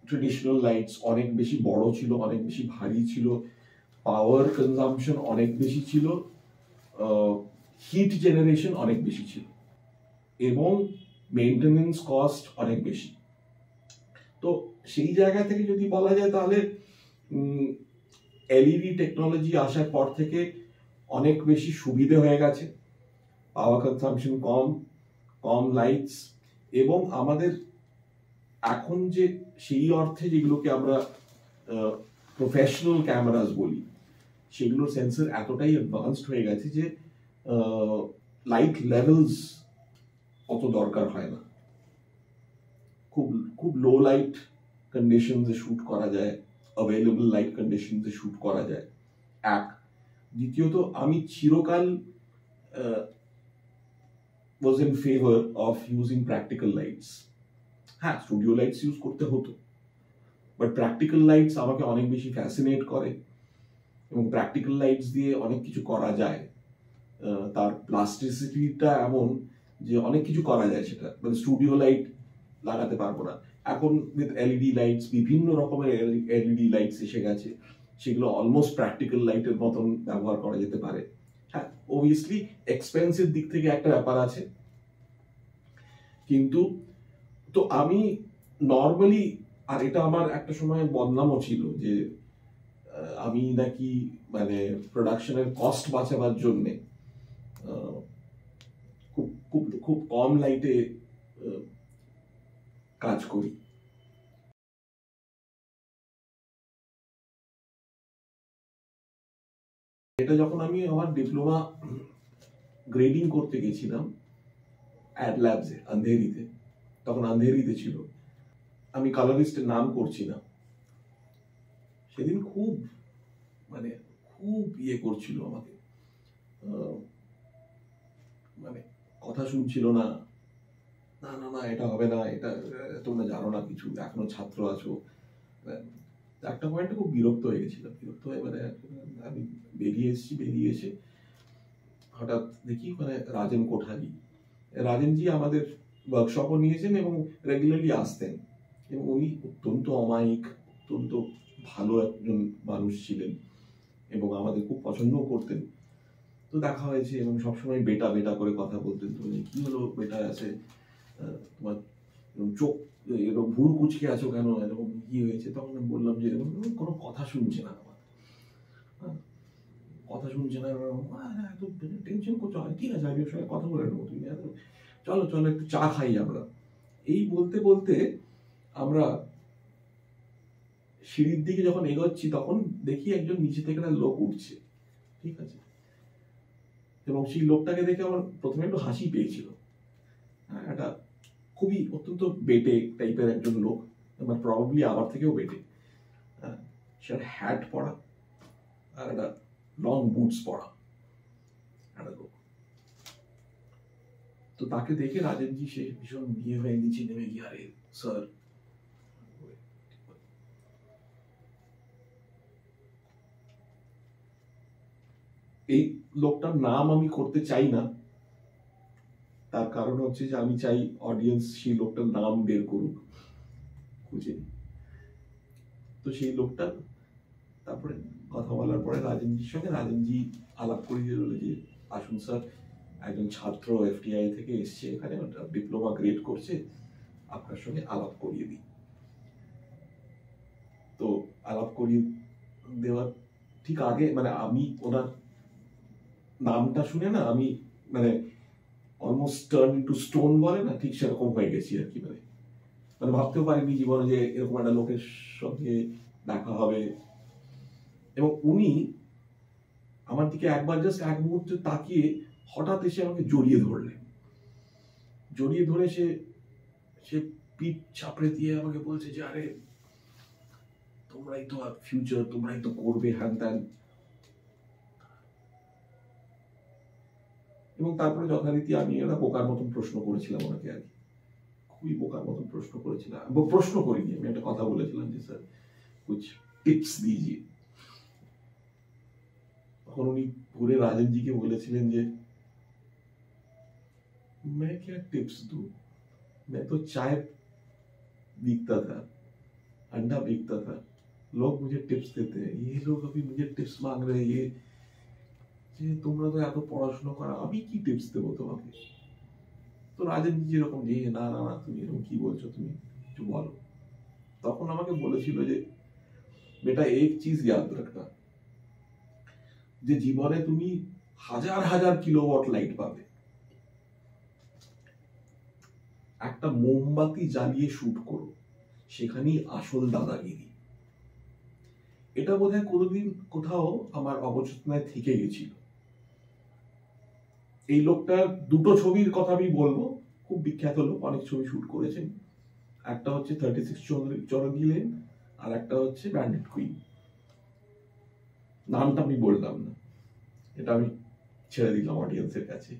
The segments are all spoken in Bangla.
ট্রেডিশনাল লাইটস অনেক বেশি বড় ছিল, অনেক বেশি ভারী ছিল, পাওয়ার কনজাম্পশন অনেক বেশি ছিল, হিট জেনারেশন অনেক বেশি ছিল, এবং মেইনটেনেন্স কস্ট অনেক বেশি। তো সেই জায়গা থেকে যদি বলা যায় তাহলে এলইডি টেকনোলজি আসার পর থেকে অনেক বেশি সুবিধে হয়ে গেছে, পাওয়ার কনজাম্পশন কম, কম লাইটস, এবং আমাদের এখন যে সেই অর্থে যেগুলোকে আমরা প্রফেশনাল ক্যামেরাস বলি, সেগুলোর সেন্সর এতটাই অ্যাডভান্সড হয়ে গেছে যে লাইট লেভেলস অত দরকার হয় না, খুব খুব লো লাইট কন্ডিশনসে শুট করা যায়, অ্যাভেলেবল লাইট কন্ডিশনসে শুট করা যায়। এক, দ্বিতীয়ত আমি চিরকাল was in favor of using practical lights. হ্যাঁ, স্টুডিও লাইটস ইউজ করতে হতো, বাট প্র্যাকটিক্যাল লাইটস আমাকে অনেক বেশি ফ্যাসিনেট করে, এবং প্র্যাকটিক্যাল লাইটস দিয়ে অনেক কিছু করা যায়। তার প্লাস্টিসিটিটা এমন যে অনেক কিছু করা যায়, সেটা মানে স্টুডিও লাইট লাগাতে পারবো না। এখন উইথ এলইডি লাইটস, বিভিন্ন রকমের এলইডি লাইটস এসে গেছে, সেগুলো অলমোস্ট প্র্যাকটিক্যাল লাইটের মতন ব্যবহার করা যেতে পারে। হ্যাঁ, অবভিয়াসলি এক্সপেন্সিভ দিক থেকে একটা ব্যাপার আছে, কিন্তু তো আমি নর্মালি, আর এটা আমার একটা সময় বদনামও ছিল যে আমি নাকি মানে প্রোডাকশনের কস্ট বাঁচাবার জন্যে খুব খুব খুব কম লাইটে কাজ করি। এটা যখন আমি আমার ডিপ্লোমা গ্রেডিং করতে গেছিলাম অ্যাড ল্যাবসে আন্ধেরিতে, তখন আন্ধেরিতে ছিল, আমি কালারিস্টের নাম করছি না, সেদিন খুব মানে খুব করছিল আমাকে, মানে কথা শুনছিল না, না না না এটা হবে না, এটা তোমরা জানো না কিছু, এখনো ছাত্র আছো। একটা পয়েন্টে খুব বিরক্ত হয়ে গেছিলাম, বিরক্ত হয়ে মানে আমি বেরিয়ে এসে হঠাৎ দেখি মানে রাজেন কোঠারি, রাজেনজি আমাদের ওয়ার্কশপও নিয়েছেন এবং রেগুলারলি আসতেন, এবং উনি অত্যন্ত অমায়িক, অত্যন্ত ভালো একজন মানুষ ছিলেন, এবং আমাদের খুব পছন্দও করতেন। তো দেখা হয়েছে, এবং সবসময় বেটা বেটা করে কথা বলতেন। তো কি হলো বেটা আছে, তোমার চোখ এরকম ভুরু কুচকে আছো কেন, এরকম কি হয়েছে? তখন আমি বললাম যে এরকম কোনো কথা শুনছে না, আমার কথা শুনছে না, এত টেনশন করছো, ঠিক আছে আমি ওর সঙ্গে কথা বলে নেবো, তুমি চলো চলো একটু চা খাই আমরা। এই বলতে বলতে আমরা সিঁড়ির দিকে যখন এগোচ্ছি, তখন দেখি একজন নিচে থেকে একটা লোক উঠছে, ঠিক আছে, এবং সেই লোকটাকে দেখে আমার প্রথমে একটু হাসি পেয়েছিল। হ্যাঁ, একটা খুবই অত্যন্ত বেটে টাইপের একজন লোক, আমার প্রবাবলি আমার থেকেও বেটে। হ্যাঁ, সে হ্যাট পরা আর একটা লং বুটস পরা একটা লোক। তো তাকে দেখে রাজেনজি সে ভীষণ বিয়ে হয়ে নিচে নেমে গিয়ে, আরে স্যার, এই লোকটার নাম আমি করতে চাই না, তার কারণ হচ্ছে যে আমি চাই অডিয়েন্স সেই লোকটার নাম বের করুক খুঁজে। তো সেই লোকটা তারপরে কথা বলার পরে রাজেনজির সঙ্গে রাজেনজি আলাপ করিয়ে দিল যে আসুন স্যার, একজন ছাত্র এফটিআই থেকে এসছে, এখানে ডিপ্লোমা গ্রেড করছে, আপনার সঙ্গে আলাপ করিয়ে দিই। তো আলাপ করিয়ে দেওয়ার ঠিক আগে মানে আমি ওনার নামটা শুনে না, আমি মানে অলমোস্ট টার্ন ইনটু স্টোন বলে না, ঠিক সেরকম হয়ে গেছি আর কি। মানে ভাবতেও পারিনি জীবনে যে এরকম একটা লোকের সঙ্গে দেখা হবে। এবং উনি আমার দিকে একবার জাস্ট এক মুহূর্তে তাকিয়ে হঠাৎ এসে আমাকে জড়িয়ে ধরলেন, জড়িয়ে ধরে সে পিঠ চাপড়ে দিয়ে আমাকে বলছে যে আরে তোমরাই তো ফিউচার, তোমরাই তো করবে, হ্যান ত্যান। এবং তারপরে যথারীতি আমি একটা বোকার মতন প্রশ্ন করেছিলাম ওনাকে, আর কি খুবই বোকার মতন প্রশ্ন করেছিলাম, প্রশ্ন করিনি, আমি একটা কথা বলেছিলাম যে স্যার কুছ টিপস দিজিয়ে। তখন উনি ঘুরে রাজেনজিকে বলেছিলেন যে मैं क्या टिप्स दूं, मैं तो चाय बिकता था, अंडा बिकता था, लोग मुझे टिप्स देते हैं, ये लोग अभी मुझे टिप्स मांग रहे हैं, ये যে তোমরা তো এত পড়াশোনা করো, আমি কি টিপস দেবো তোমাকে? তো রাজেন যেরকম যে না না না তুমি এরকম কি বলছো, তুমি একটু বলো। তখন আমাকে বলেছিল যে বেটা এক চিজ याद रखना, যে জীবনে তুমি হাজার হাজার কিলোওয়াট লাইট পাবে, একটা মোমবাতি জ্বালিয়ে শুট করো, সেখানেই আসল দাদাগিরি। এটা বোধহয় কোনোদিন কোথাও আমার অবচেতনায় থেকে গেছিল। এই লোকটার দুটো ছবির কথা আমি বলবো, খুব বিখ্যাত লোক, অনেক ছবি শুট করেছেন। একটা হচ্ছে 36 চৌরঙ্গি লেন, আর একটা হচ্ছে ব্যান্ডেড কুইন। নামটা আমি বললাম না, এটা আমি ছেড়ে দিলাম অডিয়েন্সের কাছে।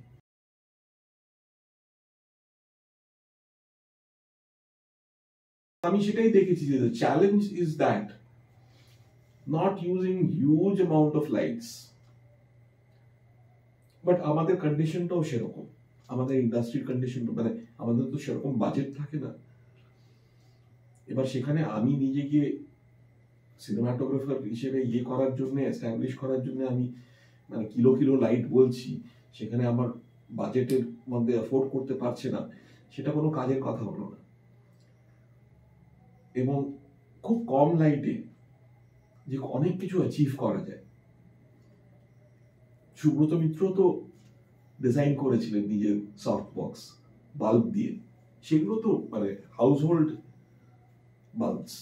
আমি সেটাই দেখেছি যে the challenge is that not using huge amount of lights, but আমাদের কন্ডিশনটাও সেরকম, আমাদের ইন্ডাস্ট্রির কন্ডিশন, মানে আমাদের তো সেরকম বাজেট থাকে না। এবার সেখানে আমি নিজে গিয়ে সিনেমাটোগ্রাফার হিসেবে ইয়ে করার জন্য, এস্টাবলিশ করার জন্য আমি মানে কিলো কিলো লাইট বলছি, সেখানে আমার বাজেটের মধ্যে অ্যাফোর্ড করতে পারছে না, সেটা কোনো কাজের কথা হলো না। এবং খুব কম লাইটে যে অনেক কিছু অ্যাচিভ করা যায়। সুব্রত মিত্র তো ডিজাইন করেছিলেন নিজের সফট বক্স বাল্ব দিয়ে, সেগুলো তো মানে হাউস হোল্ড বাল্বস,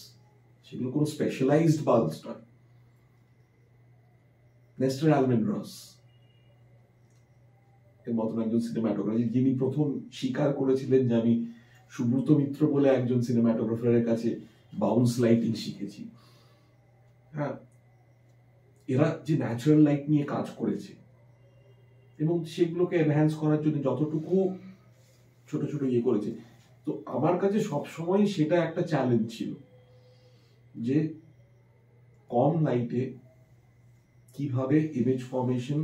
সেগুলো কোনো স্পেশালাইজড বাল্বস নয়। নেস্টার অ্যালমেন রস এর মতন একজন সিনেমাটোগ্রাফার, যিনি প্রথম স্বীকার করেছিলেন যে আমি সুব্রত মিত্র বলে একজন সিনেমাটোগ্রাফারের কাছে বাউন্স লাইটিং শিখেছি। হ্যাঁ, এরা যে ন্যাচারাল লাইট নিয়ে কাজ করেছে এবং সেগুলোকে এনহ্যান্স করার জন্য যতটুকু ছোট ছোট ইয়ে করেছে, তো আমার কাছে সবসময় সেটা একটা চ্যালেঞ্জ ছিল যে কম লাইটে কিভাবে ইমেজ ফরমেশন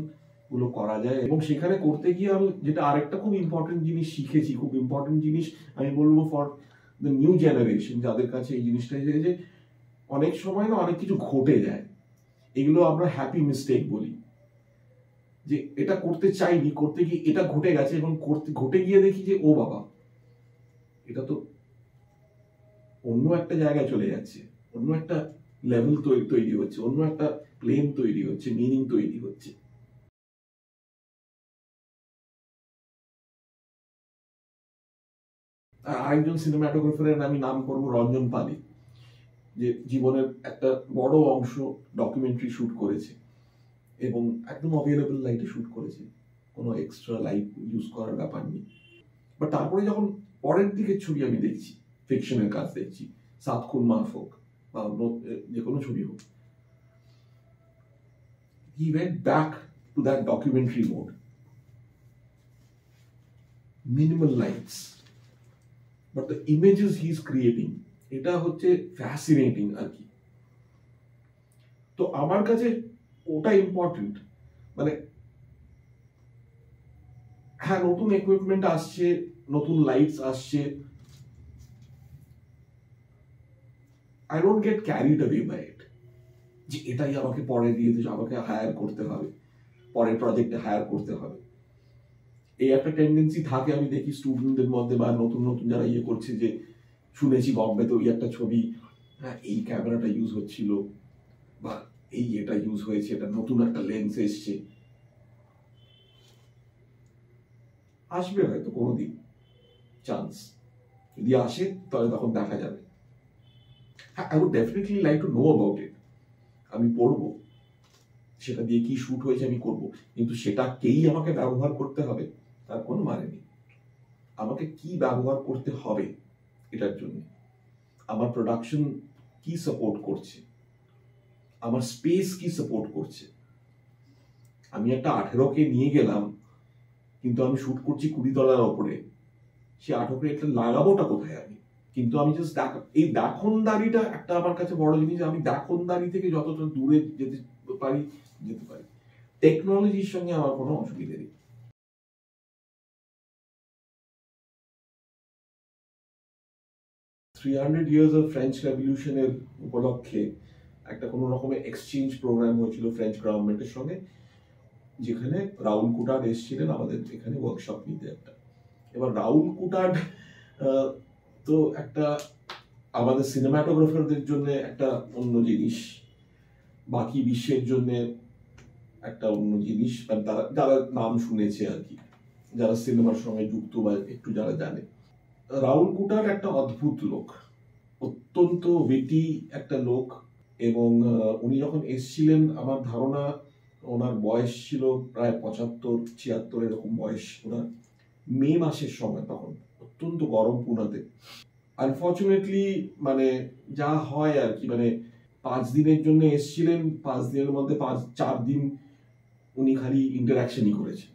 গুলো করা যায়। এবং সেখানে করতে গিয়ে আমি যেটা আরেকটা খুব ইম্পর্টেন্ট জিনিস শিখেছি, খুব ইম্পর্টেন্ট জিনিস আমি বলবো ফর দ্য নিউ জেনারেশন, যাদের কাছে এই জিনিসটা এসেছে, যে অনেক সময় না অনেক কিছু ঘটে যায়, এগুলো আমরা হ্যাপি মিস্টেক বলি, যে এটা করতে চাইনি, করতে গিয়ে এটা ঘটে গেছে, এবং ঘটে গিয়ে দেখি যে ও বাবা, এটা তো অন্য একটা জায়গায় চলে যাচ্ছে, অন্য একটা লেভেল তৈরি হচ্ছে, অন্য একটা প্লেন তৈরি হচ্ছে, মিনিং তৈরি হচ্ছে। আরেকজন সিনেমাটোগ্রাফারের আমি নাম করবো রঞ্জন পালি, যে জীবনের একটা বড় অংশ ডকুমেন্টারি শুট করেছে এবং একদম অ্যাভেলেবল লাইটে শুট করেছে, কোনো এক্সট্রা লাইট ইউজ করার ব্যাপার নেই। বাট তারপরে যখন পরের দিকের ছবি আমি দেখছি, ফিকশনের কাজ দেখছি, সাত খুন মাফ হোক বা যে কোনো ছবি হোক, he went back to that documentary mode. Minimal lights, but the images he is creating, এটা হচ্ছে ফ্যাসিনেটিং আর কি। তো আমার কাছে ওটা ইম্পর্টেন্ট, মানে হ্যাঁ নতুন ইকুইপমেন্ট আসছে, নতুন লাইটস আসছে, I don't get carried away by it, যে এটাই আমাকে পরে দিয়ে দিচ্ছে, আমাকে হায়ার করতে হবে, পরের প্রজেক্টে হায়ার করতে হবে, এই একটা টেন্ডেন্সি থাকে আমি দেখি স্টুডেন্টদের মধ্যে, বা নতুন নতুন যারা ইয়ে করছে, যে শুনেছি বম্বেতে ওই একটা ছবি, হ্যাঁ এই ক্যামেরাটা ইউজ হচ্ছিল, বা এই এটা ইউজ হয়েছে, এটা নতুন একটা লেন্স এসছে। আসবে হয়তো কোনোদিন চান্স, যদি আসে তাহলে তখন দেখা যাবে। হ্যাঁ, I would definitely like to know about it, আমি পড়বো, সেটা দিয়ে কি শুট হয়েছে আমি করব, কিন্তু সেটাকেই আমাকে ব্যবহার করতে হবে তার কোনো মানে নেই। আমাকে কি ব্যবহার করতে হবে এটার জন্য, আমার প্রোডাকশন কি সাপোর্ট করছে, আমার স্পেস কি সাপোর্ট করছে। আমি একটা 18কে নিয়ে গেলাম, কিন্তু আমি শুট করছি 20 তলার ওপরে, সে 18কে একটা লাগাবোটা কোথায় আমি? কিন্তু আমি জাস্ট এই দাখনদারিটা একটা আমার কাছে বড় জিনিস, আমি দাখনদারি থেকে যতটা দূরে যেতে পারি যেতে পারি। টেকনোলজির সঙ্গে আমার কোনো অসুবিধা নেই। 300 ইয়ার্স অফ ফ্রেঞ্চ রেভলিউশনের উপলক্ষে একটা কোনো রকমের এক্সচেঞ্জ প্রোগ্রাম হয়েছিল ফ্রেঞ্চ গভর্নমেন্টের সঙ্গে, যেখানে রাউল কুটার্ড এসেছিলেন আমাদের এখানে ওয়ার্কশপ নিতে একটা। এবার রাউল কুটার্ড তো একটা আমাদের সিনেমাটোগ্রাফারদের জন্য একটা অন্য জিনিস, বাকি বিশ্বের জন্য একটা অন্য জিনিস, মানে তারা যারা নাম শুনেছে আর কি, যারা সিনেমার সঙ্গে যুক্ত বা একটু যারা জানে। রাউল কুটার্ড একটা অদ্ভুত লোক, অত্যন্ত ওয়েটি একটা লোক। এবং উনি যখন এসছিলেন আমার ধারণা ওনার বয়স ছিল প্রায় 75-76 এরকম বয়স ওনার। মে মাসের সময়, তখন অত্যন্ত গরম পুনাতে। আনফর্চুনেটলি মানে যা হয় আর কি, মানে 5 দিনের জন্য এসছিলেন, 5 দিনের মধ্যে 4 দিন উনি খালি ইন্টারাকশনই করেছেন।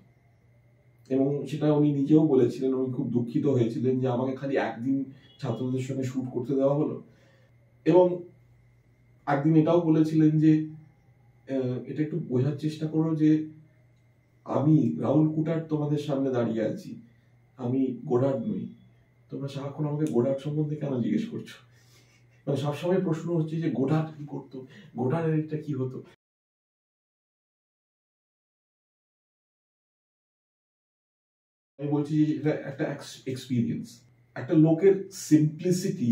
এবং সেটা উনি নিজেও বলেছিলেন, উনি খুব দুঃখিত হয়েছিলেন যে আমাকে খালি একদিন ছাত্রদের সঙ্গে শুট করতে দেওয়া হলো। এবং একদিন এটাও বলেছিলেন যে এটা একটু বোঝার চেষ্টা করো যে আমি রাউল কুটার্ড তোমাদের সামনে দাঁড়িয়ে আছি, আমি গোডার্ড নই। তোমরা সারাক্ষণ আমাকে গোডার্ড সম্বন্ধে কেন জিজ্ঞেস করছো? মানে সবসময় প্রশ্ন হচ্ছে যে গোডার্ড কি করতো, গোডার্ডের এটা কি হতো। আমি বলছি যে এটা একটা এক্সপিরিয়েন্স, একটা লোকের সিম্পলিসিটি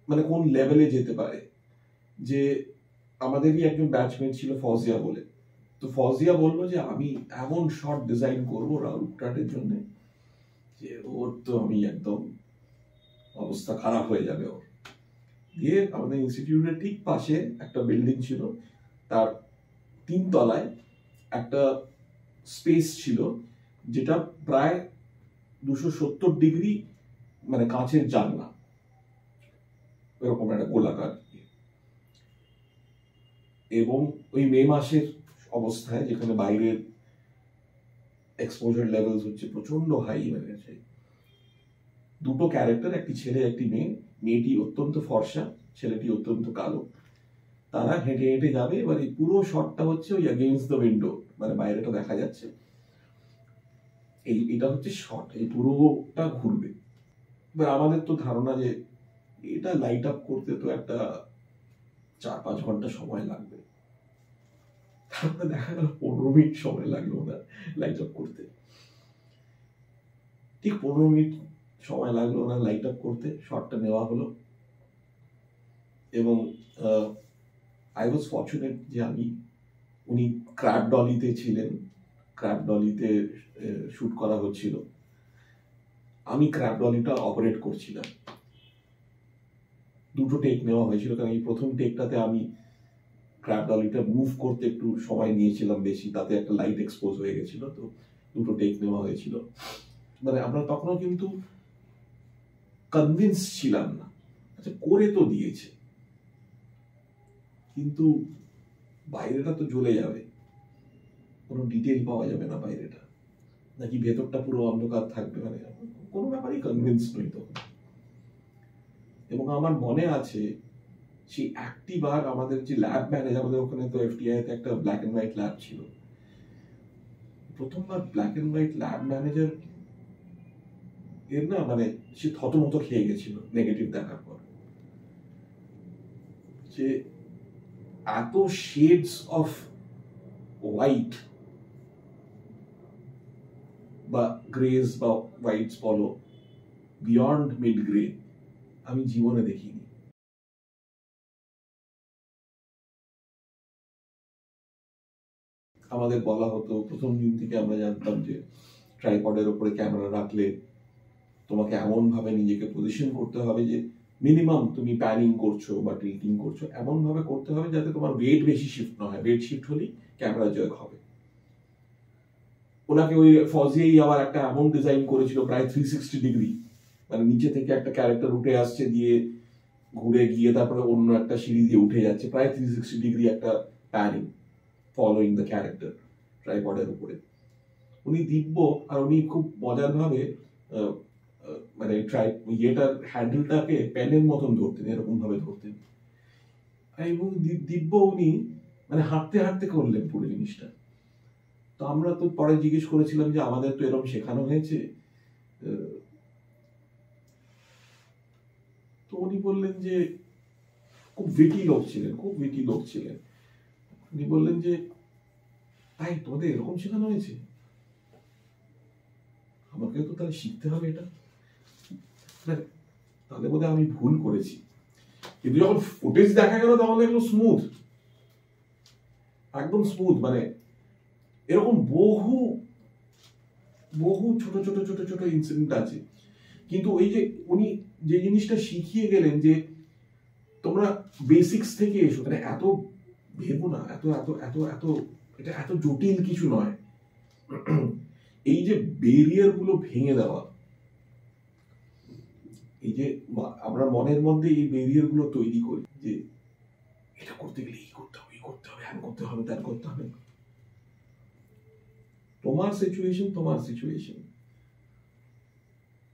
মানে কোন লেভেলে যেতে পারে। যে আমাদেরই একজন ব্যাচমেট ছিল ফজিয়া বলে, তো ফজিয়া বললো যে আমি এমন শর্ট ডিজাইন করবো রাউল কুটার্ডের জন্য যে ওর তো আমি একদম অবস্থা খারাপ হয়ে যাবে ওর। দিয়ে আমাদের ইনস্টিটিউটের ঠিক পাশে একটা বিল্ডিং ছিল, তার 3 তলায় একটা স্পেস ছিল যেটা প্রায় 270 ডিগ্রি মানে কাঁচের জানলা, এরকম একটা গোলাকার। এবং ওই মে মাসের অবস্থায় যেখানে বাইরের এক্সপোজার লেভেলস হচ্ছে প্রচন্ড হাই, মানে দুটো ক্যারেক্টার, একটি ছেলে একটি মেয়ে, মেয়েটি অত্যন্ত ফর্সা, ছেলেটি অত্যন্ত কালো। তারা হেঁটে হেঁটে যাবে, এবার এই পুরো শটটা হচ্ছে ওই এগেইনস্ট দ্য উইন্ডো, মানে বাইরেটা দেখা যাচ্ছে। এটা হচ্ছে শট, এই পুরোটা ঘুরবে। এবার আমাদের তো ধারণা যে এটা লাইট আপ করতে তো একটা 4-5 ঘন্টা সময় লাগবে। তারপরে দেখা গেল 15 মিনিট সময় লাগলো না লাইট আপ করতে। ঠিক 15 মিনিট সময় লাগলো না লাইট আপ করতে, শটটা নেওয়া হলো। এবং আই ওয়াজ ফরচুনেট যে উনি ক্র্যাব ডলিতে ছিলেন, ক্র্যাব ডলিতে শুট করা হচ্ছিল, আমি ক্র্যাব ডলিটা অপারেট করছিলাম। দুটো টেক নেওয়া হয়েছিল, কারণ এই প্রথম টেকটাতে আমি ক্র্যাব ডলিটা মুভ করতে একটু সময় নিয়েছিলাম বেশি, তাতে একটা লাইট এক্সপোজ হয়ে গেছিল, তো দুটো টেক নেওয়া হয়েছিল। মানে আমরা তখনও কিন্তু কনভিন্স ছিলাম না, আচ্ছা করে তো দিয়েছে, কিন্তু বাইরেটা তো জ্বলে যাবে, কোনো ডিটেল পাওয়া যাবে না বাইরেটা, নাকি ভেতরটা পুরো অন্ধকার থাকবে, মানে কোনো ব্যাপারেই কনভিন্স নই তখন। এবং আমার মনে আছে সেই একটি বার আমাদের যে ল্যাব ম্যানেজার, আমাদের ওখানে তো এফটিআই তে একটা ব্ল্যাক এন্ড হোয়াইট ল্যাব ছিল, প্রথমবার black and white lab manager এর না মানে সে থতমত খেয়ে গেছিল নেগেটিভ দেখার পর, যে এত শেডস অফ হোয়াইট বা গ্রেজ বা হোয়াইটস বলো, বিয়ন্ড মিড গ্রে আমি জীবনে দেখিনি। আমাদের বলা হতো প্রথম দিন থেকে, আমরা জানতাম যে ট্রাইপডের উপরে ক্যামেরা রাখলে তোমাকে এমন ভাবে নিজেকে পজিশন করতে হবে যে মিনিমাম তুমি প্যানিং করছো বা ট্রিকিং করছো এমন ভাবে করতে হবে যাতে তোমার ওয়েট বেশি শিফট না হয়, ওয়েট শিফট হলেই ক্যামেরা জয় হবে। ওনাকে ওই ফজিয়াই আবার একটা এমন ডিজাইন করেছিল প্রায় 360 ডিগ্রি, মানে নিচে থেকে একটা ক্যারেক্টার উঠে আসছে, দিয়ে ঘুরে গিয়ে তারপরে অন্য একটা সিঁড়ি দিয়ে উঠে যাচ্ছে, প্রায় 360 ডিগ্রি একটা প্যানিং ফলোইং দ্য ক্যারেক্টার ট্রাইপডের উপরে। উনি দিব্য, আর উনি খুব মজার ভাবে মানে ইয়েটার হ্যান্ডেলটাকে পেনের মতন ধরতেন, এরকম ভাবে ধরতেন। এবং দিব্য উনি মানে হাঁটতে হাঁটতে করলেন পুরো জিনিসটা। তো আমরা তো পরে জিজ্ঞেস করেছিলাম যে আমাদের তো এরকম শেখানো হয়েছে, তো উনি বললেন যে, খুব witty লোক ছিলেন, খুব witty লোক ছিলেন। উনি বললেন যে, তাই তোমাদের এরকম শেখানো হয়েছে? আমাকেও তো তাহলে শিখতে হবে এটা। তাহলে বোধহয় আমি ভুল করেছি। কিন্তু যখন ফুটেজ দেখা গেল তখন দেখলো স্মুথ, একদম স্মুথ। মানে এরকম বহু বহু ছোট ছোট ছোট ছোট ইনসিডেন্ট আছে। কিন্তু ওই যে উনি যে জিনিসটা শিখিয়ে গেলেন যে তোমরা বেসিক্স থেকে এসো, মানে এত ভেবো না, এত এত এত এত এটা এত জটিল কিছু নয়। এই যে ব্যারিয়ার গুলো ভেঙে দেওয়া, এই যে আমরা মনের মধ্যে এই ব্যারিয়ার গুলো তৈরি করি যে এটা করতে গেলে এই করতে হবে, এই করতে হবে, হ্যান করতে হবে, ত্যান করতে হবে। তোমার সিচুয়েশন তোমার সিচুয়েশন।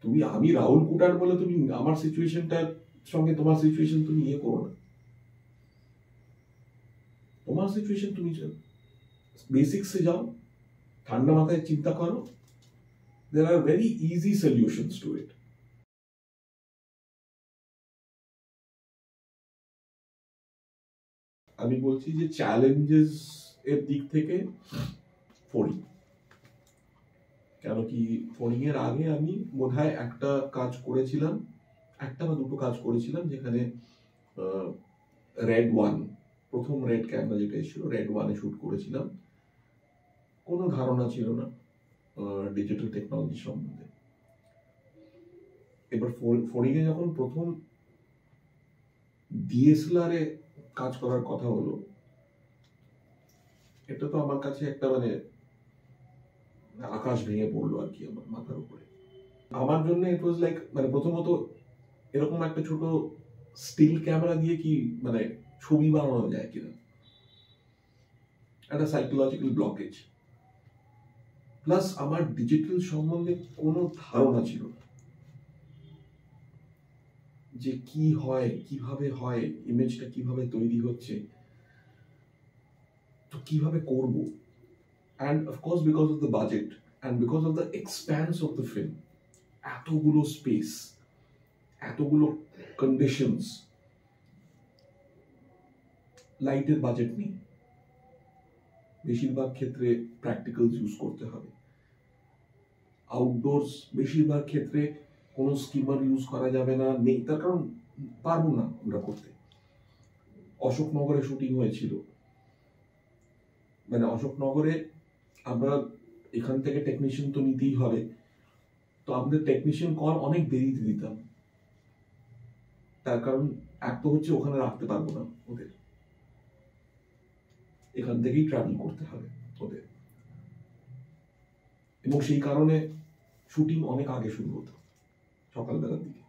তুমি, আমি রাহুল কুটার বলে তুমি আমার সিচুয়েশনটার সঙ্গে তোমার সিচুয়েশন তুমি ইয়ে করো না। তোমার সিচুয়েশন তুমি বেসিক্সে যাও, ঠান্ডা মাথায় চিন্তা করো। there are very easy solutions to it. আমি বলছি যে চ্যালেঞ্জেস এর দিক থেকে ফড়িং, কেন কি ফড়িং এর আগে আমি বোধহয় একটা কাজ করেছিলাম, একটা বা দুটো কাজ করেছিলাম, যেখানে রেড ওয়ান, প্রথম রেড ক্যামেরা যেটা এসেছিল রেড ওয়ানে শুট করেছিলাম। কোনো ধারণা ছিল না ডিজিটাল টেকনোলজি সম্বন্ধে। এবার ফড়িং এ যখন প্রথম ডিএসএলআর এ কাজ করার কথা হলো, এটা তো আমার কাছে একটা মানে আকাশ ভেঙে পড়লো আর কি আমার মাথার উপরে। আমার জন্য ইট ওয়াজ লাইক, মানে প্রথমত এরকম একটা ছোট স্টিল ক্যামেরা দিয়ে কি মানে ছবি বানানো যায় কিনা, একটা সাইকোলজিক্যাল ব্লকেজ। প্লাস আমার ডিজিটাল সম্বন্ধে কোনো ধারণা ছিল না, যে কি হয়, কিভাবে হয়, ইমেজটা কিভাবে তৈরি হচ্ছে, তো কিভাবে করব। and of course because of the budget and because of the expanse of the film, এতগুলো স্পেস, এতগুলো কন্ডিশনস, লাইটের বাজেট নেই, বেশিরভাগ ক্ষেত্রে প্র্যাকটিক্যালস ইউজ করতে হবে। আউটডোরস বেশিরভাগ ক্ষেত্রে কোনো স্কিমার ইউজ করা যাবে না, নেই, তার কারণ পারবো না আমরা করতে। অশোকনগরে শুটিং হয়েছিল, মানে অশোকনগরে আমরা এখান থেকে টেকনিশিয়ান তো নিতেই হবে, তো আমাদের টেকনিশিয়ান কল অনেক দেরিতে দিতাম। তার কারণ এক তো হচ্ছে ওখানে রাখতে পারবো না ওদের, এখান থেকেই ট্রাভেল করতে হবে ওদের, এবং সেই কারণে শুটিং অনেক আগে শুরু হতো, সকালবেলার দিকে।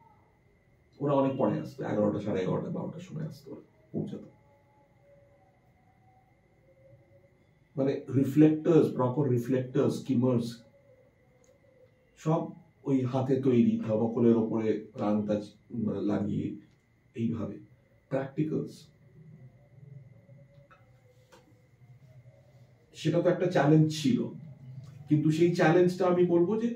ওরা অনেক পরে আসতো, 11টা, 11:30, 12টার সময় আসতো, ওরা পৌঁছাতো। মানে রিফ্লেক্টার্স, প্রপার রিফ্লেক্টার্স, স্কিমার্স সব ওই হাতে তৈরি, থার্মোকলের ওপরে রাংটা লাগিয়ে, এইভাবে প্র্যাকটিক্যালস। সেটা তো একটা চ্যালেঞ্জ ছিল, কিন্তু সেই চ্যালেঞ্জটা আমি বলবো যে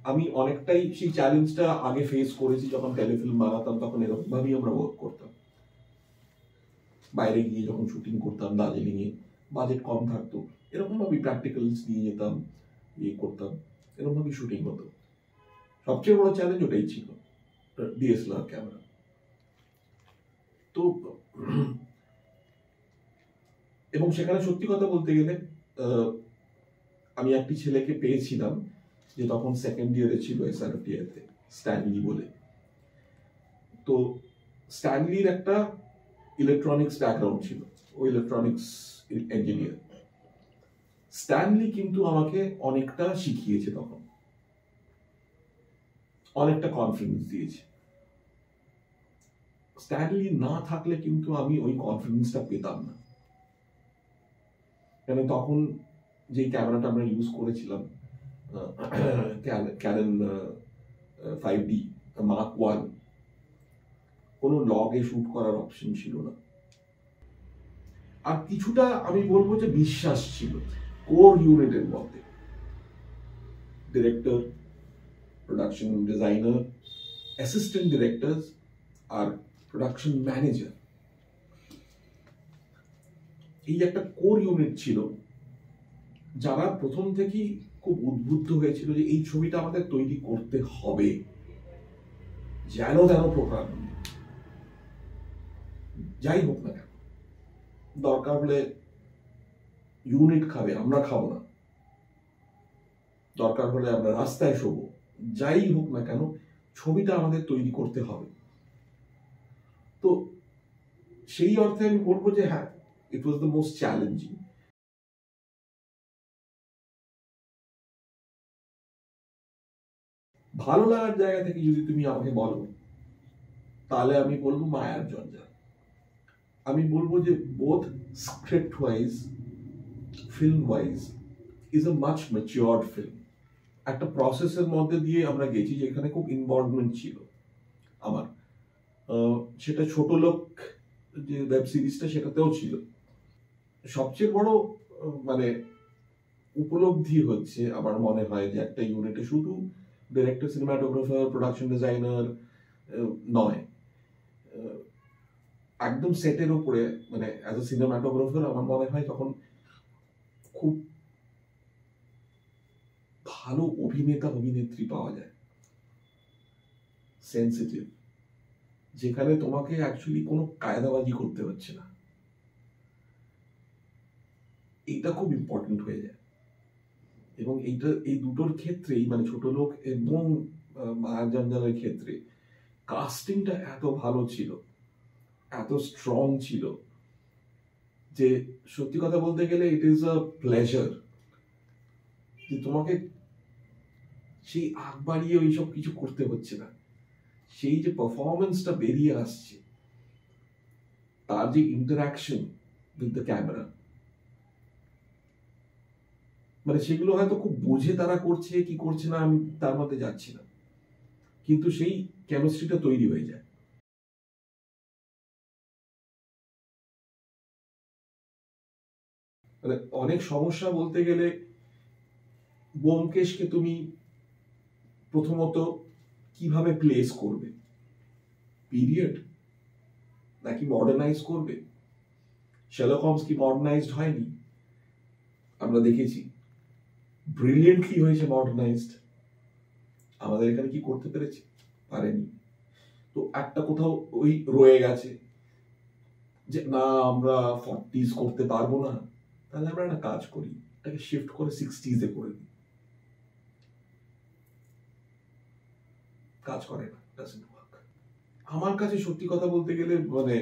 আমি অনেকটাই সেই চ্যালেঞ্জটা আগে ফেস করেছি। যখন টেলিফিল্ম বানাতাম তখন এরকম ভাবেই আমরা ওয়ার্ক করতাম। বাইরে গিয়ে যখন শুটিং করতাম দার্জিলিং এ, বাজেট কম থাকতো, এরকম ভাবে প্র্যাকটিক্যালস নিয়ে যেতাম, ইয়ে করতাম, এরকম ভাবে শুটিং হতো। সবচেয়ে বড় চ্যালেঞ্জ ওটাই ছিল, ডিএসএলআর ক্যামেরা। তো এবং সেখানে সত্যি কথা বলতে গেলে আমি একটি ছেলেকে পেয়েছিলাম, যে তখন সেকেন্ড ইয়ারে ছিল এসআরটিএতে, স্ট্যানলি বলে। তো স্ট্যানলির একটা ইলেকট্রনিক্স ব্যাকগ্রাউন্ড ছিল, ও ইলেকট্রনিক্স ইঞ্জিনিয়ার। স্ট্যানলি কিন্তু আমাকে অনেকটা শিখিয়েছে, তখন অনেকটা কনফিডেন্স দিয়েছে। স্ট্যানলি না থাকলে কিন্তু আমি ওই কনফিডেন্সটা পেতাম না। কেন তখন যে ক্যামেরাটা আমরা ইউজ করেছিলাম, ক্যানন 5D Mark 1, কোনো লগে শুট করার অপশন ছিল না। আর কিছুটা আমি বলবো যে বিশ্বাস ছিল কোর ইউনিটের মধ্যে, director, production designer, assistant directors আর প্রোডাকশন ম্যানেজার, এই একটা কোর ইউনিট ছিল যারা প্রথম থেকেই খুব উদ্বুদ্ধ হয়েছিল যে এই ছবিটা আমাদের তৈরি করতে হবে, যেন তেন প্রকার যাই হোক না কেন, দরকার হলে ইউনিট খাবে, আমরা খাবো না, দরকার হলে আমরা রাস্তায় শোবো, যাই হোক না কেন ছবিটা আমাদের তৈরি করতে হবে। তো সেই অর্থে আমি বলবো যে হ্যাঁ, ইট ওয়াজ দ্য মোস্ট চ্যালেঞ্জিং। ভালো লাগার জায়গা থেকে যদি তুমি আমাকে বলো, তাহলে আমি বলবো মায়ার জঞ্জাল। আমি বলবো যে both script wise, film wise is a much matured film. একটা প্রসেসের মধ্যে দিয়ে আমরা গেছি যেখানে খুব ইনভলভমেন্ট ছিল আমার। সেটা ছোট লোক যে ওয়েব সিরিজটা, সেটাতেও ছিল। সবচেয়ে বড় মানে উপলব্ধি হচ্ছে আমার মনে হয় যে একটা ইউনিটে শুধু ডিরেক্টর, সিনেমাটোগ্রাফার, প্রোডাকশন ডিজাইনার নয়, একদম সেটের উপরে মানে অ্যাজ এ সিনেমাটোগ্রাফার আমার মনে হয় তখন খুব ভালো অভিনেতা অভিনেত্রী পাওয়া যায়, সেন্সিটিভ, যেখানে তোমাকে অ্যাকচুয়ালি কোনো কায়দাবাজি করতে হচ্ছে না। এইটা খুব ইম্পর্টেন্ট হয়ে যায়। এবং এইটা এই দুটোর ক্ষেত্রেই মানে ছোট লোক এবং মায়ার জঞ্জালের ক্ষেত্রে কাস্টিংটা এত ভালো ছিল, এত স্ট্রং ছিল যে সত্যি কথা বলতে গেলে ইট ইজ আ প্লেজার যে তোমাকে সেই আগ বাড়িয়ে ওইসব কিছু করতে হচ্ছে না। সেই যে পারফরমেন্সটা বেরিয়ে আসছে, তার যে ইন্টারাকশন উইথ দ্য ক্যামেরা, মানে সেগুলো হয়তো খুব বুঝে তারা করছে কি করছে না আমি তার মধ্যে যাচ্ছি না, কিন্তু সেই কেমিস্ট্রিটা তৈরি হয়ে যায়। মানে অনেক সমস্যা বলতে গেলে, ব্যোমকেশকে তুমি প্রথমত কিভাবে প্লেস করবে, পিরিয়ড নাকি মডার্নাইজ করবে? শার্লক হোমস কি মডার্নাইজড হয়নি? আমরা দেখেছি ব্রিলিয়েন্টলি হয়েছে মডার্নাইজড। আমাদের এখানে কি করতে পেরেছে? পারেনি। তো একটা কোথাও ওই রয়ে গেছে যে না আমরা 40s করতে পারবো না, তাহলে আমরা একটা কাজ করি, এটাকে শিফট করে 60s করে দিই। কাজ করে না, ডাজন্ট ওয়ার্ক। আমার কাছে সত্যি কথা বলতে গেলে মানে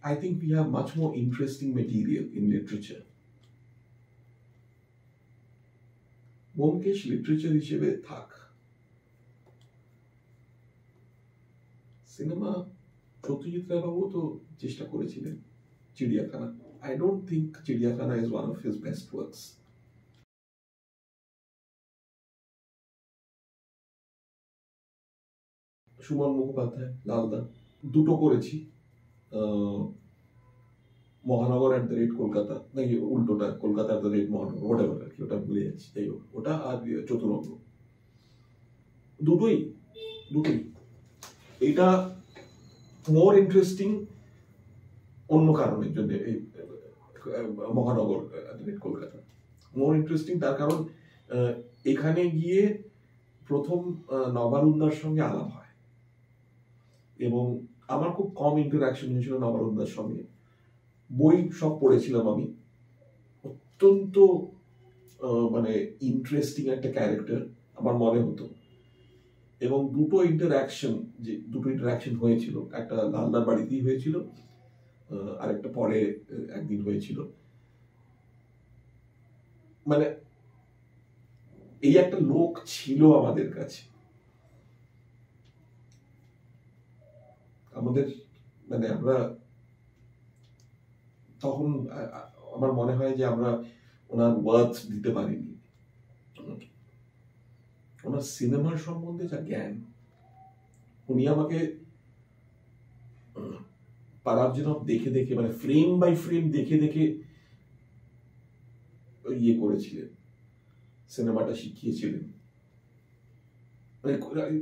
I think we have much more interesting material in literature. Byomkesh literature হিসেবে থাক, সিনেমা সত্যজিৎ রায় বাবু তো চেষ্টা করেছিলেন। চিড়িয়াখানা, I don't think চিড়িয়াখানা is one of his best works. Suman Mukhopadhyay, লালদা, দুটো করেছি। মহানগর @কলকাতা, নাকি উল্টোটা কলকাতা @মহানগর, হোয়াটএভার আর কি, ওটা ভুলে যাচ্ছি। যাই হোক, ওটা আর চতুরঙ্গ, দুটোই দুটোই এটা মোর ইন্টারেস্টিং অন্য কারণের জন্য। এই মহানগর @কলকাতা মোর ইন্টারেস্টিং তার কারণ এখানে গিয়ে প্রথম নবারুন্দার সঙ্গে আলাপ হয় এবং আমার খুব কম ইন্টারাকশন হয়েছিল নবারুন্দার সঙ্গে। বই সব পড়েছিলাম আমি, অত্যন্ত মানে ইন্টারেস্টিং একটা ক্যারেক্টার আমার মনে হতো। এবং দুটো ইন্টারাকশন হয়েছিল, একটা লালদার বাড়িতেই হয়েছিল, আর একটা পরে একদিন হয়েছিল। মানে এই একটা লোক ছিল আমাদের কাছে, আমাদের মানে আমরা তখন আমার মনে হয় যে আমরা ওনার ওয়ার্থ দিতে পারিনি। ওনার সিনেমার সম্বন্ধে যা জ্ঞান, উনি আমাকে পারাবজনব দেখে দেখে মানে ফ্রেম বাই ফ্রেম দেখে দেখে ইয়ে করেছিলেন, সিনেমাটা শিখিয়েছিলেন।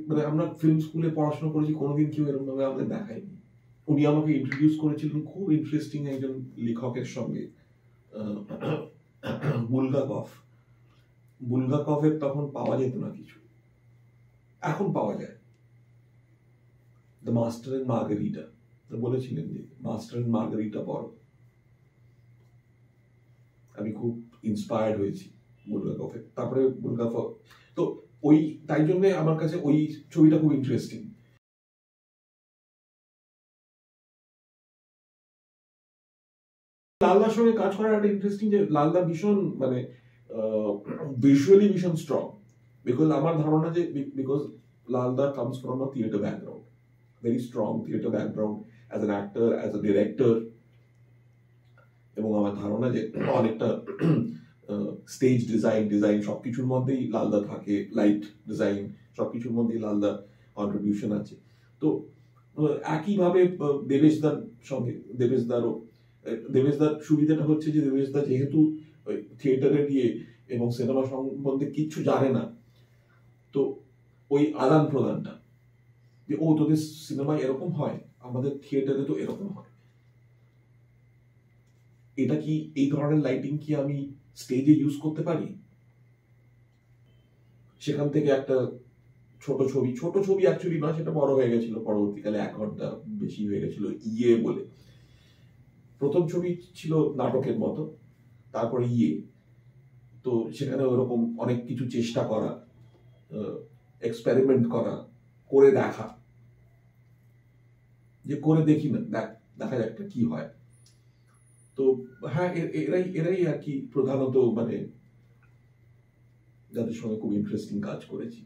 মানে আমরা ফিল্ম স্কুলে পড়াশোনা করেছি, কোনোদিন কেউ এরকম ভাবে আমাদের দেখায়নি। উনি আমাকে ইন্ট্রোডিউস করেছিলেন খুব ইন্টারেস্টিং একজন লেখকের সঙ্গে, বুলগাকভ। বুলগাকভের তখন পাওয়া যেত না কিছু, এখন পাওয়া যায়। দ্য মাস্টার এন্ড মার্গারিটা বলেছিলেন যে মাস্টার এন্ড মার্গারিটা পড়ো। আমি খুব ইন্সপায়ার্ড হয়েছি বুলগাকভের। তারপরে বুলগাকভ তো ওই, তাই জন্য আমার কাছে ওই ছবিটা খুব ইন্টারেস্টিং। লালদার সঙ্গে কাজ করার একটা ইন্টারেস্টিং যে লালদা ভীষণ মানে ভিজুয়ালি ভীষণ স্ট্রং। বিকজ আমার ধারণা যে বিকজ লালদা comes from a theatre background, very strong theatre background as an actor, as a director. এবং আমার ধারণা যে অনেকটা স্টেজ ডিজাইন সবকিছুর মধ্যেই লালদা থাকে, লাইট ডিজাইন সবকিছুর মধ্যেই লালদা কন্ট্রিবিউশন আছে। তো একইভাবে দেবেশদার সঙ্গে, দেবেশদার সুবিধাটা হচ্ছে যে দেবেশদা যেহেতু থিয়েটারে গিয়ে এবং সিনেমা সম্বন্ধে কিচ্ছু জানে না, তো ওই আদান প্রদানটা যে ও তোদের সিনেমায় এরকম হয়, আমাদের থিয়েটারে তো এরকম হয়, এটা কি এই ধরনের লাইটিং কি আমি স্টেজে ইউজ করতে পারি। সেখান থেকে একটা ছোট ছবি অ্যাকচুয়ালি নয়, সেটা বড় হয়ে গেছিল পরবর্তীকালে, 1 ঘন্টা বেশি হয়ে গেছিল বলে। প্রথম ছবি ছিল নাটকের মতো, তারপরে তো সেখানে ওরকম অনেক কিছু চেষ্টা করা, এক্সপেরিমেন্ট করা, করে দেখা, যে করে দেখি না, দেখা যাক কি হয়। তো হ্যাঁ, এরাই আর কি প্রধানত মানে যাদের সঙ্গে খুব ইন্টারেস্টিং কাজ করেছি।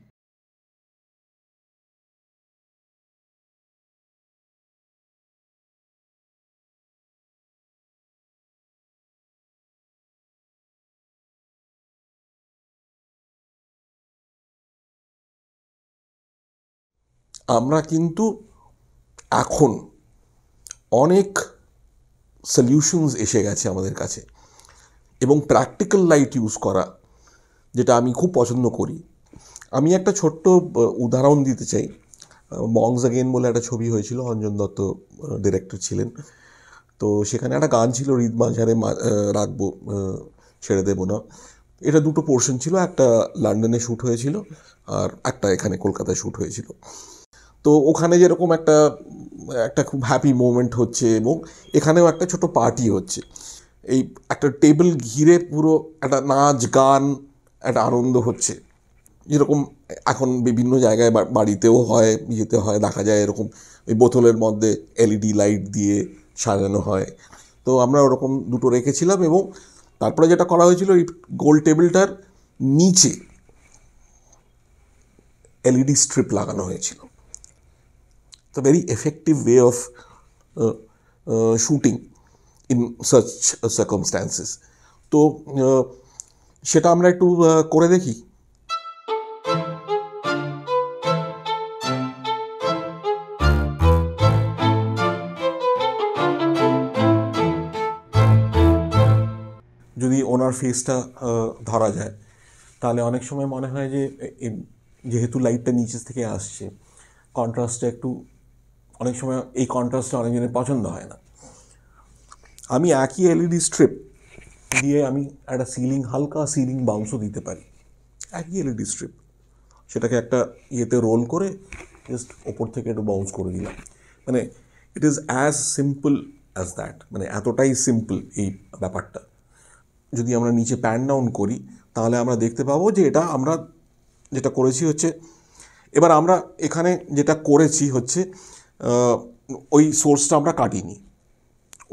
আমরা কিন্তু এখন অনেক সলিউশনস এসে গেছে আমাদের কাছে, এবং প্র্যাকটিক্যাল লাইট ইউজ করা, যেটা আমি খুব পছন্দ করি। আমি একটা ছোট্ট উদাহরণ দিতে চাই। মংস অ্যাগেন বলে একটা ছবি হয়েছিল, অঞ্জন দত্ত ডিরেক্টর ছিলেন। তো সেখানে একটা গান ছিল, হৃদ মাঝারে রাখবো ছেড়ে দেবো না। এটা দুটো পোর্শন ছিল, একটা লন্ডনে শ্যুট হয়েছিল আর একটা এখানে কলকাতায় শ্যুট হয়েছিল। তো ওখানে যেরকম একটা খুব হ্যাপি মোমেন্ট হচ্ছে, এবং এখানেও একটা ছোট পার্টি হচ্ছে। এই একটা টেবিল ঘিরে পুরো একটা নাচ গান, একটা আনন্দ হচ্ছে, যেরকম এখন বিভিন্ন জায়গায় বাড়িতেও হয়, ইয়েতে হয়, দেখা যায় এরকম ওই বোতলের মধ্যে এলইডি লাইট দিয়ে সাজানো হয়। তো আমরা ওরকম দুটো রেখেছিলাম, এবং তারপরে যেটা করা হয়েছিল, এই গোল টেবিলটার নিচে এলইডি স্ট্রিপ লাগানো হয়েছিল। The very effective way of shooting in such circumstances. তো সেটা আমরা একটু করে দেখি। যদি ওনার ফেসটা ধরা যায়, তাহলে অনেক সময় মনে হয় যে যেহেতু লাইটটা নিচের থেকে আসছে, কন্ট্রাস্টটা একটু, অনেক সময় এই কন্ট্রাস্টটা অনেকজনের পছন্দ হয় না। আমি একই এলইডি স্ট্রিপ দিয়ে আমি একটা হালকা সিলিং বাউন্সও দিতে পারি, একই এলইডি স্ট্রিপ, সেটাকে একটা ইয়েতে রোল করে জাস্ট ওপর থেকে একটু বাউন্স করে দিলাম। মানে it is as simple as that, মানে এতটাই সিম্পল এই ব্যাপারটা। যদি আমরা নিচে প্যান ডাউন করি, তাহলে আমরা দেখতে পাবো যে এটা আমরা যেটা করেছি হচ্ছে, এবার আমরা এখানে যেটা করেছি হচ্ছে ওই সোর্সটা আমরা কাটিনি,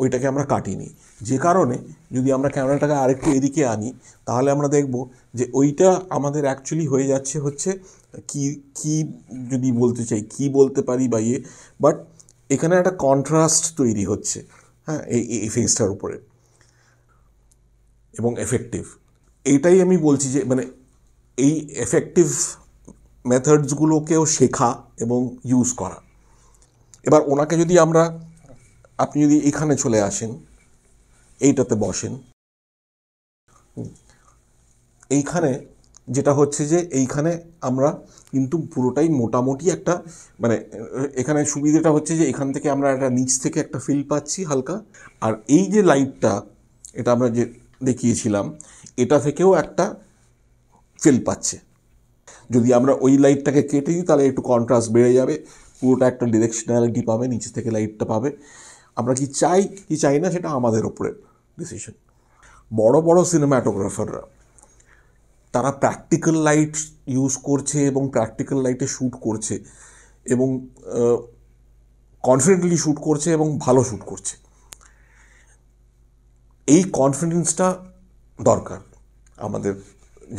ওইটাকে আমরা কাটিনি, যে কারণে যদি আমরা ক্যামেরাটাকে আরেকটু এদিকে আনি, তাহলে আমরা দেখব যে ওইটা আমাদের অ্যাকচুয়ালি হয়ে যাচ্ছে হচ্ছে কি যদি বলতে চাই, কি বলতে পারি বা বাট এখানে একটা কন্ট্রাস্ট তৈরি হচ্ছে, হ্যাঁ, এই ফেসটার উপরে, এবং এফেক্টিভ। এইটাই আমি বলছি যে মানে এই এফেক্টিভ মেথডসগুলোকেও শেখা এবং ইউজ করা। এবার ওনাকে যদি আপনি যদি এখানে চলে আসেন, এইটাতে বসেন, এইখানে যেটা হচ্ছে যে এইখানে আমরা কিন্তু পুরোটাই মোটামুটি একটা মানে এখানে সুবিধাটা হচ্ছে যে এখান থেকে আমরা একটা নিচ থেকে একটা ফিল পাচ্ছি হালকা, আর এই যে লাইটটা এটা আমরা যে দেখিয়েছিলাম এটা থেকেও একটা ফিল পাচ্ছে। যদি আমরা ওই লাইটটাকে কেটে দিই তাহলে একটু কন্ট্রাস্ট বেড়ে যাবে, পুরোটা একটা ডিরেকশনালিটি পাবে, নিচে থেকে লাইটটা পাবে। আমরা কি চাই কি চাই না সেটা আমাদের ওপরে ডিসিশন। বড় বড় সিনেম্যাটোগ্রাফাররা তারা প্র্যাকটিক্যাল লাইট ইউজ করছে এবং প্র্যাকটিক্যাল লাইটে শ্যুট করছে এবং কনফিডেন্টলি শ্যুট করছে এবং ভালো শ্যুট করছে। এই কনফিডেন্সটা দরকার আমাদের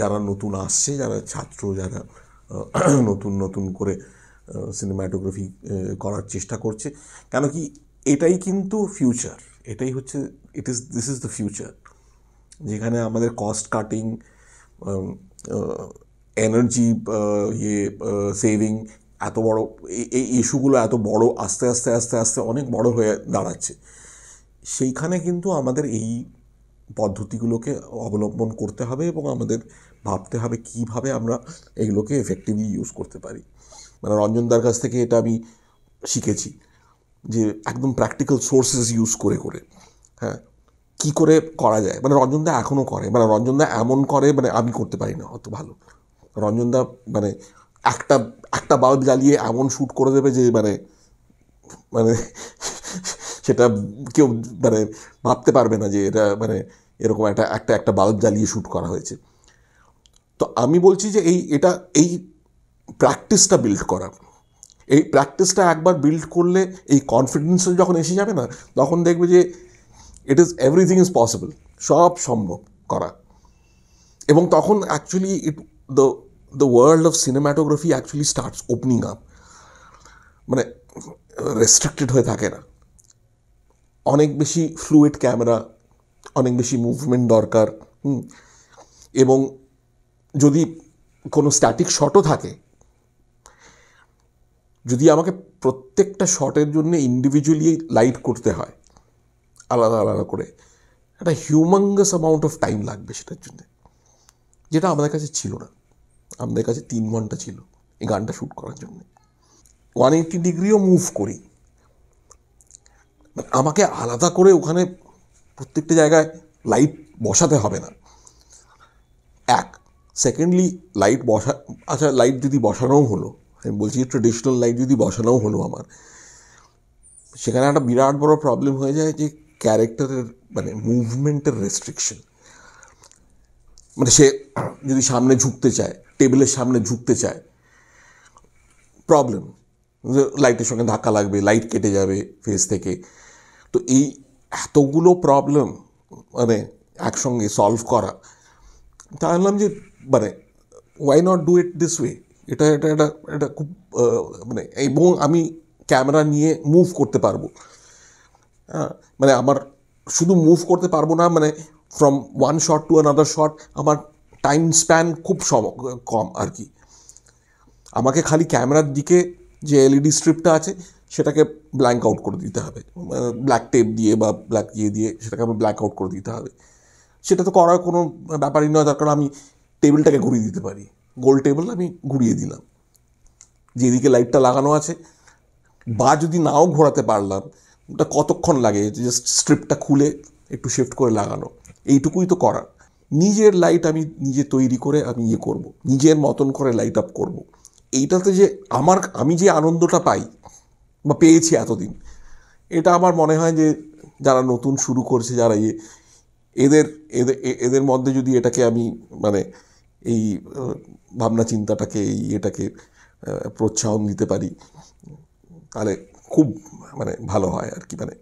যারা নতুন আসছে, যারা ছাত্র, যারা নতুন নতুন করে সিনেম্যাটোগ্রাফি করার চেষ্টা করছে। কেন কি এটাই কিন্তু ফিউচার, এটাই হচ্ছে দিস ইজ দ্য ফিউচার, যেখানে আমাদের কস্ট কাটিং, এনার্জি সেভিং এত বড় এই ইস্যুগুলো এত বড় আস্তে আস্তে আস্তে আস্তে অনেক বড় হয়ে দাঁড়াচ্ছে। সেইখানে কিন্তু আমাদের এই পদ্ধতিগুলোকে অবলম্বন করতে হবে এবং আমাদের ভাবতে হবে কীভাবে আমরা এগুলোকে এফেক্টিভলি ইউজ করতে পারি। মানে রঞ্জনদার কাছ থেকে এটা আমি শিখেছি যে একদম প্র্যাকটিক্যাল সোর্সেস ইউজ করে করে হ্যাঁ কী করে করা যায়। মানে রঞ্জনদা এখনও করে, মানে রঞ্জনদা এমন করে মানে আমি করতে পারি না অত ভালো। রঞ্জনদা মানে একটা একটা বাল্ব জ্বালিয়ে এমন শ্যুট করে দেবে যে মানে মানে সেটা কেউ মানে ভাবতে পারবে না যে এটা মানে এরকম একটা একটা একটা বাল্ব জ্বালিয়ে শ্যুট করা হয়েছে। তো আমি বলছি যে এই প্র্যাকটিসটা বিল্ড করা, এই প্র্যাকটিসটা একবার বিল্ড করলে এই কনফিডেন্স যখন এসে যাবে না, তখন দেখবে যে এভরিথিং ইজ পসিবল, সব সম্ভব করা। এবং তখন actually the world of cinematography actually starts opening up, মানে রেস্ট্রিক্টেড হয়ে থাকে না। অনেক বেশি ফ্লুইড ক্যামেরা, অনেক বেশি মুভমেন্ট দরকার। এবং যদি কোনো স্ট্যাটিক শটও থাকে, যদি আমাকে প্রত্যেকটা শটের জন্য ইন্ডিভিজুয়ালি লাইট করতে হয় আলাদা আলাদা করে, একটা হিউমাঙ্গাস অ্যামাউন্ট অফ টাইম লাগবে সেটার জন্যে, যেটা আমাদের কাছে ছিল না। আমাদের কাছে 3 ঘন্টা ছিল এই গানটা শ্যুট করার জন্য। 180 ডিগ্রিও মুভ করি, আমাকে আলাদা করে ওখানে প্রত্যেকটা জায়গায় লাইট বসাতে হবে না। সেকেন্ডলি লাইট আচ্ছা লাইট যদি বসানোও হলো, আমি বলছি ট্রেডিশনাল লাইট যদি বসানোও হলো আমার, সেখানে একটা বিরাট বড় প্রবলেম হয়ে যায় যে ক্যারেক্টারের মানে মুভমেন্টের রেস্ট্রিকশন। মানে সে যদি সামনে ঝুঁকতে চায়, টেবিলের সামনে ঝুঁকতে চায়, প্রবলেম, লাইটের সঙ্গে ধাক্কা লাগবে, লাইট কেটে যাবে ফেস থেকে। তো এই এতগুলো প্রবলেম মানে একসঙ্গে সলভ করা, তা বললাম যে মানে why not do it this way. এটা এটা এটা এটা খুব মানে এবং আমি ক্যামেরা নিয়ে মুভ করতে পারবো। হ্যাঁ, মানে আমার শুধু মুভ করতে পারবো না, মানে from one shot to another shot আমার টাইম স্প্যান খুব কম আর কি। আমাকে খালি ক্যামেরার দিকে যে এলইডি স্ট্রিপটা আছে সেটাকে ব্ল্যাঙ্ক আউট করে দিতে হবে, ব্ল্যাক টেপ দিয়ে বা ব্ল্যাক দিয়ে সেটাকে আমি ব্ল্যাক আউট করে দিতে হবে। সেটা তো করার কোনো ব্যাপারই নয়, তার কারণ আমি টেবিলটাকে ঘুরিয়ে দিতে পারি। গোল টেবিল আমি ঘুরিয়ে দিলাম, যেদিকে লাইটটা লাগানো আছে, বা যদি নাও ঘোরাতে পারলাম, ওটা কতক্ষণ লাগে জাস্ট স্ট্রিপটা খুলে একটু শিফট করে লাগানো, এইটুকুই তো করার। নিজের লাইট আমি নিজে তৈরি করে আমি করব, নিজের মতন করে লাইট আপ করব। এইটাতে যে আমি যে আনন্দটা পাই বা পেয়েছি এতদিন, এটা আমার মনে হয় যে যারা নতুন শুরু করছে, যারা এদের এদের এদের মধ্যে যদি এটাকে আমি মানে এই ভাবনা চিন্তাটাকে এটাকে প্রোৎসাহন দিতে পারি, তাহলে খুব মানে ভালো হয় আর কি। মানে